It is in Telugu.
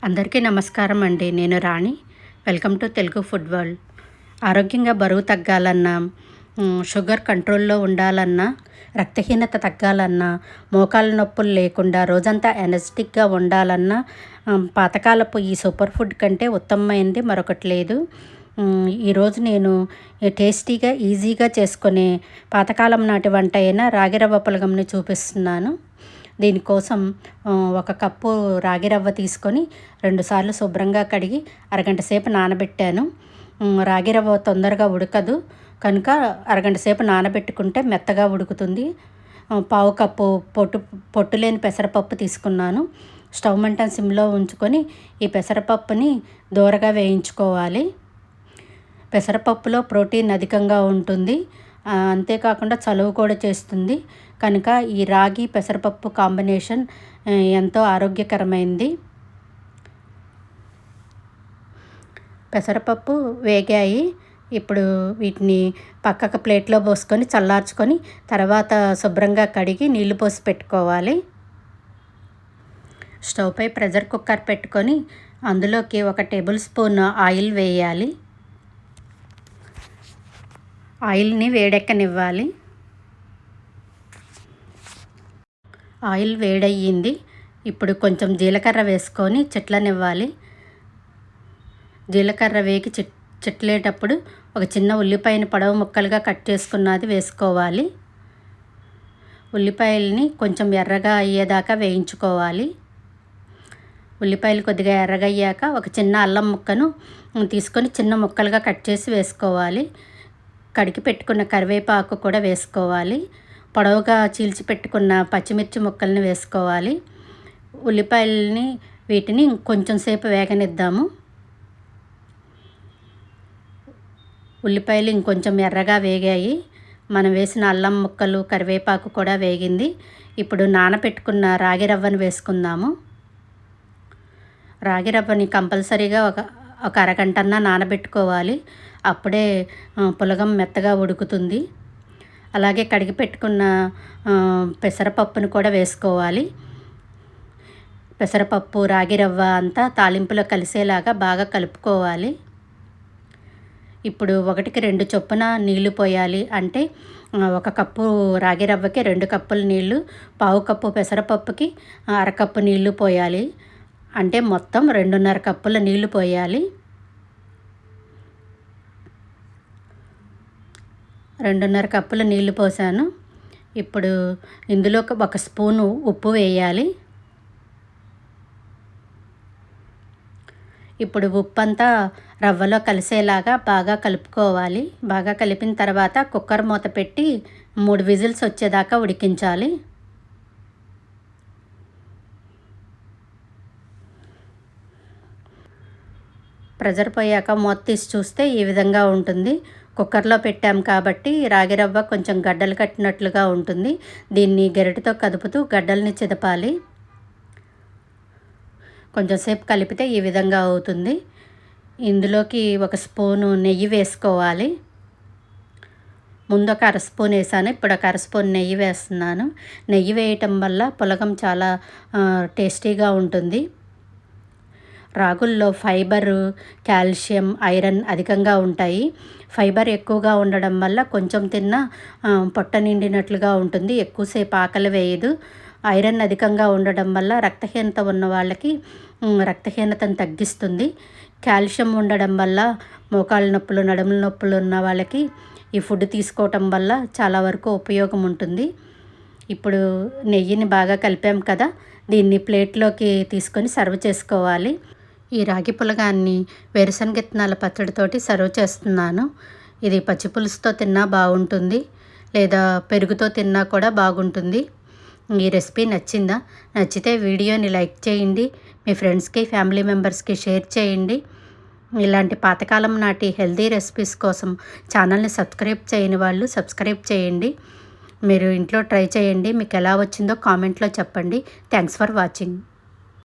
అందరికీ నమస్కారం అండి. నేను Rani. Welcome to Telugu food world. ఆరోగ్యంగా బరువు తగ్గాలన్నా, షుగర్ కంట్రోల్లో ఉండాలన్నా, రక్తహీనత తగ్గాలన్నా, మోకాళ్ళ నొప్పులు లేకుండా రోజంతా ఎనర్జెటిక్గా ఉండాలన్నా పాతకాలపు ఈ సూపర్ ఫుడ్ కంటే ఉత్తమమైనది మరొకటి లేదు. ఈరోజు నేను టేస్టీగా ఈజీగా చేసుకునే పాతకాలం నాటి వంట అయిన రాగి రవ్వ పులగంని చూపిస్తున్నాను. దీనికోసం ఒక కప్పు రాగి రవ్వ తీసుకొని 2 సార్లు శుభ్రంగా కడిగి అరగంట సేపు నానబెట్టాను. రాగి రవ్వ తొందరగా ఉడకదు కనుక అరగంట సేపు నానబెట్టుకుంటే మెత్తగా ఉడుకుతుంది. పావు కప్పు పొట్టు లేని పెసరపప్పు తీసుకున్నాను. స్టవ్ మంటను సిమ్లో ఉంచుకొని ఈ పెసరపప్పుని దోరగా వేయించుకోవాలి. పెసరపప్పులో ప్రోటీన్ అధికంగా ఉంటుంది, అంతేకాకుండా చలువ కూడా చేస్తుంది. కనుక ఈ రాగి పెసరపప్పు కాంబినేషన్ ఎంతో ఆరోగ్యకరమైంది. పెసరపప్పు వేగాయి. ఇప్పుడు వీటిని పక్కకు ప్లేట్లో పోసుకొని చల్లార్చుకొని తర్వాత శుభ్రంగా కడిగి నీళ్లు పోసి పెట్టుకోవాలి. స్టవ్పై ప్రెషర్ కుక్కర్ పెట్టుకొని అందులోకి 1 టేబుల్ స్పూన్ ఆయిల్ వేయాలి. ఆయిల్ని వేడెక్కనివ్వాలి. ఆయిల్ వేడయ్యింది. ఇప్పుడు కొంచెం జీలకర్ర వేసుకొని చిట్లనివ్వాలి. జీలకర్ర వేగి చిట్లేటప్పుడు ఒక చిన్న ఉల్లిపాయని పొడవు ముక్కలుగా కట్ చేసుకున్నది వేసుకోవాలి. ఉల్లిపాయలని కొంచెం ఎర్రగా అయ్యేదాకా వేయించుకోవాలి. ఉల్లిపాయలు కొద్దిగా ఎర్రగా అయ్యాక ఒక చిన్న అల్లం ముక్కను తీసుకొని చిన్న ముక్కలుగా కట్ చేసి వేసుకోవాలి. కడిగి పెట్టుకున్న కరివేపాకు కూడా వేసుకోవాలి. పొడవుగా చీల్చి పెట్టుకున్న పచ్చిమిర్చి ముక్కల్ని వేసుకోవాలి. ఉల్లిపాయలని వీటిని కొంచెం సేపు వేగనిద్దాము. ఉల్లిపాయలు ఇంకొంచెం ఎర్రగా వేగాయి. మనం వేసిన అల్లం ముక్కలు కరివేపాకు కూడా వేగింది. ఇప్పుడు నానబెట్టుకున్న రాగి రవ్వను వేసుకుందాము. రాగి రవ్వని కంపల్సరీగా ఒక అరగంటన్నా నానబెట్టుకోవాలి. అప్పుడే పులగం మెత్తగా ఉడుకుతుంది. అలాగే కడిగి పెట్టుకున్న పెసరపప్పును కూడా వేసుకోవాలి. పెసరపప్పు రాగి రవ్వ అంతా తాలింపులో కలిసేలాగా బాగా కలుపుకోవాలి. ఇప్పుడు 1కి 2 చొప్పున నీళ్లు పోయాలి. అంటే 1 కప్పు రాగి రవ్వకి 2 కప్పుల నీళ్లు, పావు కప్పు పెసరపప్పుకి అరకప్పు నీళ్లు పోయాలి. అంటే మొత్తం 2.5 కప్పుల నీళ్లు పోయాలి. 2.5 కప్పుల నీళ్లు పోసాను. ఇప్పుడు ఇందులో 1 స్పూను ఉప్పు వేయాలి. ఇప్పుడు ఉప్పు అంతా రవ్వలో కలిసేలాగా బాగా కలుపుకోవాలి. బాగా కలిపిన తర్వాత కుక్కర్ మూత పెట్టి 3 విజిల్స్ వచ్చేదాకా ఉడికించాలి. ప్రెషర్ పోయాక మూత తీసి చూస్తే ఈ విధంగా ఉంటుంది. కుక్కర్లో పెట్టాం కాబట్టి రాగి రవ్వ కొంచెం గడ్డలు కట్టినట్లుగా ఉంటుంది. దీన్ని గరిటెతో కదుపుతూ గడ్డల్ని చిదపాలి. కొంచెం సేపు కలిపితే ఈ విధంగా అవుతుంది. ఇందులోకి 1 స్పూను నెయ్యి వేసుకోవాలి. ముందు 1 అర స్పూన్ వేసాను, ఇప్పుడు 1 అర స్పూన్ నెయ్యి వేస్తున్నాను. నెయ్యి వేయటం వల్ల పులగం చాలా టేస్టీగా ఉంటుంది. రాగుల్లో ఫైబరు, కాల్షియం, ఐరన్ అధికంగా ఉంటాయి. ఫైబర్ ఎక్కువగా ఉండడం వల్ల కొంచెం తిన్నా పొట్ట నిండినట్లుగా ఉంటుంది, ఎక్కువసేపు ఆకలి వేయదు. ఐరన్ అధికంగా ఉండడం వల్ల రక్తహీనత ఉన్న వాళ్ళకి రక్తహీనతను తగ్గిస్తుంది. కాల్షియం ఉండడం వల్ల మోకాళ్ళ నొప్పులు, నడుముల నొప్పులు ఉన్న వాళ్ళకి ఈ ఫుడ్ తీసుకోవటం వల్ల చాలా వరకు ఉపయోగం ఉంటుంది. ఇప్పుడు నెయ్యిని బాగా కలిపాం కదా, దీన్ని ప్లేట్లోకి తీసుకొని సర్వ్ చేసుకోవాలి. ఈ రాగి పులగాన్ని వేరుశనగ విత్తనాల పచ్చడితోటి సర్వ్ చేస్తున్నాను. ఇది పచ్చి పులుసుతో తిన్నా బాగుంటుంది, లేదా పెరుగుతో తిన్నా కూడా బాగుంటుంది. ఈ రెసిపీ నచ్చిందా? నచ్చితే వీడియోని లైక్ చేయండి. మీ ఫ్రెండ్స్కి, ఫ్యామిలీ మెంబర్స్కి షేర్ చేయండి. ఇలాంటి పాతకాలం నాటి హెల్తీ రెసిపీస్ కోసం ఛానల్ని సబ్స్క్రైబ్ చేయని వాళ్ళు సబ్స్క్రైబ్ చేయండి. మీరు ఇంట్లో ట్రై చేయండి. మీకు ఎలా వచ్చిందో కామెంట్లో చెప్పండి. Thanks for watching.